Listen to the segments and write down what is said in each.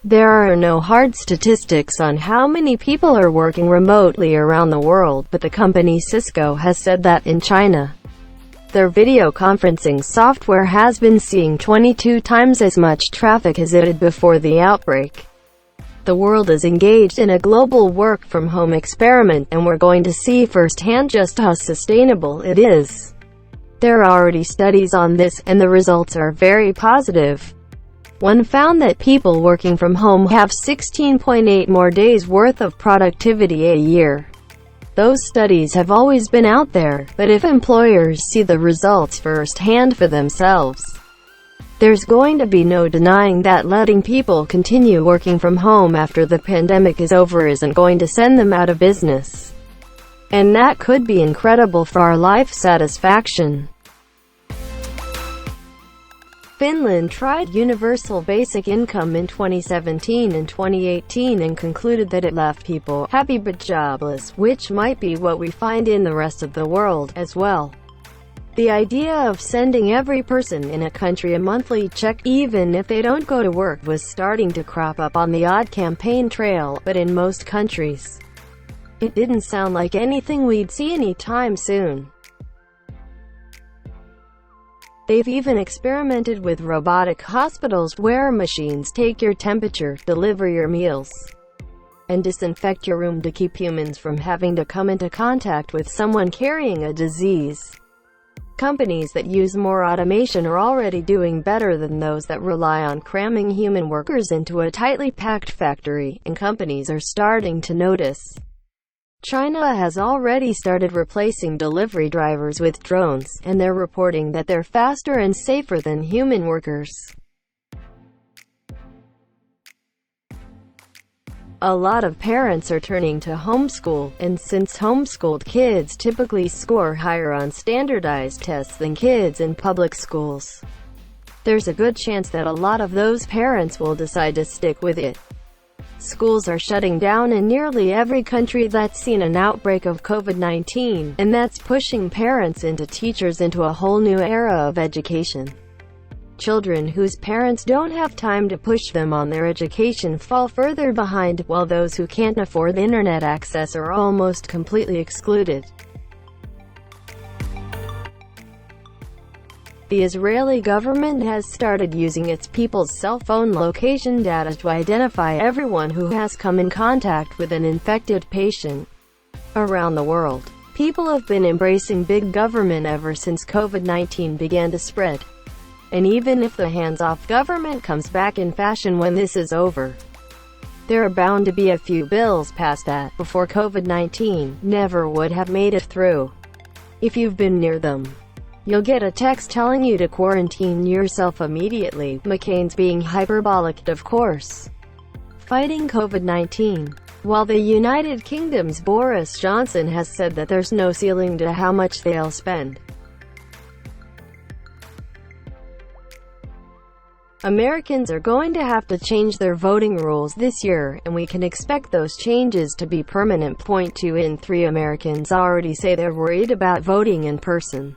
There are no hard statistics on how many people are working remotely around the world, but the company Cisco has said that in China, their video conferencing software has been seeing 22 times as much traffic as it did before the outbreak. The world is engaged in a global work-from-home experiment, and we're going to see firsthand just how sustainable it is. There are already studies on this, and the results are very positive. One found that people working from home have 16.8 more days worth of productivity a year. Those studies have always been out there, but if employers see the results firsthand for themselves, there's going to be no denying that letting people continue working from home after the pandemic is over isn't going to send them out of business. And that could be incredible for our life satisfaction. Finland tried universal basic income in 2017 and 2018 and concluded that it left people happy but jobless, which might be what we find in the rest of the world as well. The idea of sending every person in a country a monthly check, even if they don't go to work, was starting to crop up on the odd campaign trail, but in most countries, it didn't sound like anything we'd see anytime soon. They've even experimented with robotic hospitals, where machines take your temperature, deliver your meals, and disinfect your room to keep humans from having to come into contact with someone carrying a disease. Companies that use more automation are already doing better than those that rely on cramming human workers into a tightly packed factory, and companies are starting to notice. China has already started replacing delivery drivers with drones, and they're reporting that they're faster and safer than human workers. A lot of parents are turning to homeschool, and since homeschooled kids typically score higher on standardized tests than kids in public schools, there's a good chance that a lot of those parents will decide to stick with it. Schools are shutting down in nearly every country that's seen an outbreak of COVID-19, and that's pushing parents and teachers into a whole new era of education. Children whose parents don't have time to push them on their education fall further behind, while those who can't afford internet access are almost completely excluded. The Israeli government has started using its people's cell phone location data to identify everyone who has come in contact with an infected patient around the world. People have been embracing big government ever since COVID-19 began to spread. And even if the hands-off government comes back in fashion when this is over, there are bound to be a few bills passed that, before COVID-19, never would have made it through. If you've been near them, you'll get a text telling you to quarantine yourself immediately. McCain's being hyperbolic, of course. Fighting COVID-19. While the United Kingdom's Boris Johnson has said that there's no ceiling to how much they'll spend, Americans are going to have to change their voting rules this year, and we can expect those changes to be permanent. 2 in 3 Americans already say they're worried about voting in person,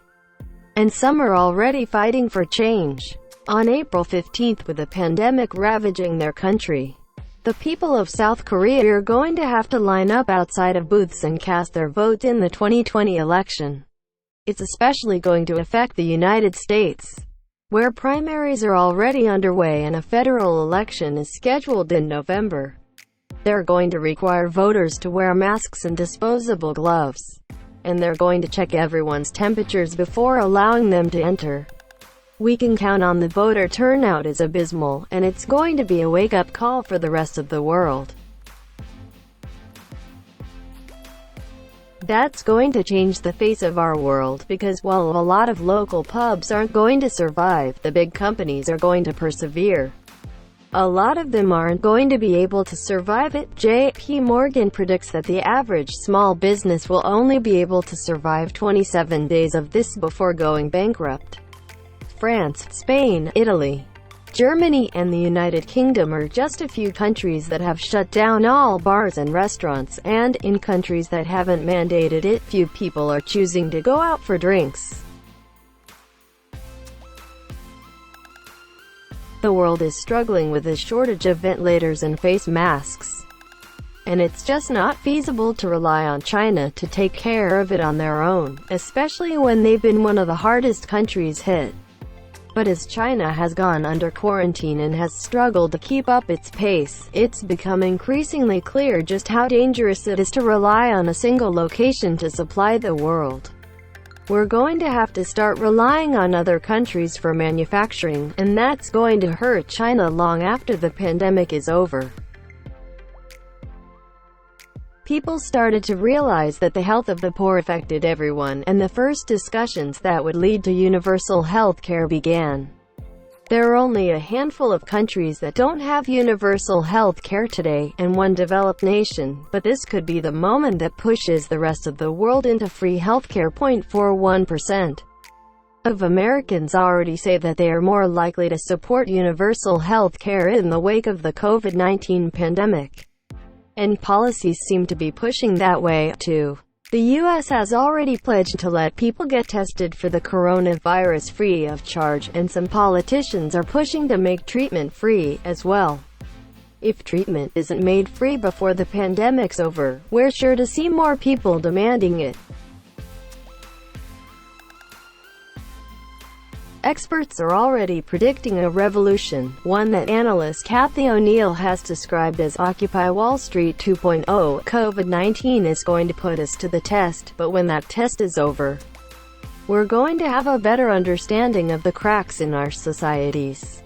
and some are already fighting for change. On April 15th, with the pandemic ravaging their country, the people of South Korea are going to have to line up outside of booths and cast their vote in the 2020 election. It's especially going to affect the United States, where primaries are already underway and a federal election is scheduled in November. They're going to require voters to wear masks and disposable gloves, and they're going to check everyone's temperatures before allowing them to enter. We can count on the voter turnout is abysmal, and it's going to be a wake-up call for the rest of the world. That's going to change the face of our world, because while a lot of local pubs aren't going to survive, the big companies are going to persevere. A lot of them aren't going to be able to survive it. J.P. Morgan predicts that the average small business will only be able to survive 27 days of this before going bankrupt. France, Spain, Italy, Germany, and the United Kingdom are just a few countries that have shut down all bars and restaurants, and, in countries that haven't mandated it, few people are choosing to go out for drinks. The world is struggling with a shortage of ventilators and face masks. And it's just not feasible to rely on China to take care of it on their own, especially when they've been one of the hardest countries hit. But as China has gone under quarantine and has struggled to keep up its pace, it's become increasingly clear just how dangerous it is to rely on a single location to supply the world. We're going to have to start relying on other countries for manufacturing, and that's going to hurt China long after the pandemic is over. People started to realize that the health of the poor affected everyone, and the first discussions that would lead to universal health care began. There are only a handful of countries that don't have universal health care today, and one developed nation, but this could be the moment that pushes the rest of the world into free healthcare. 0.41% of Americans already say that they are more likely to support universal health care in the wake of the COVID-19 pandemic. And policies seem to be pushing that way, too. The U.S. has already pledged to let people get tested for the coronavirus free of charge, and some politicians are pushing to make treatment free, as well. If treatment isn't made free before the pandemic's over, we're sure to see more people demanding it. Experts are already predicting a revolution, one that analyst Kathy O'Neill has described as Occupy Wall Street 2.0. COVID-19 is going to put us to the test, but when that test is over, we're going to have a better understanding of the cracks in our societies.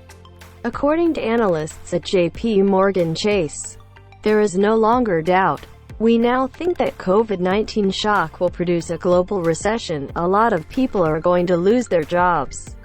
According to analysts at J.P. Morgan Chase, there is no longer doubt. We now think that COVID-19 shock will produce a global recession. A lot of people are going to lose their jobs.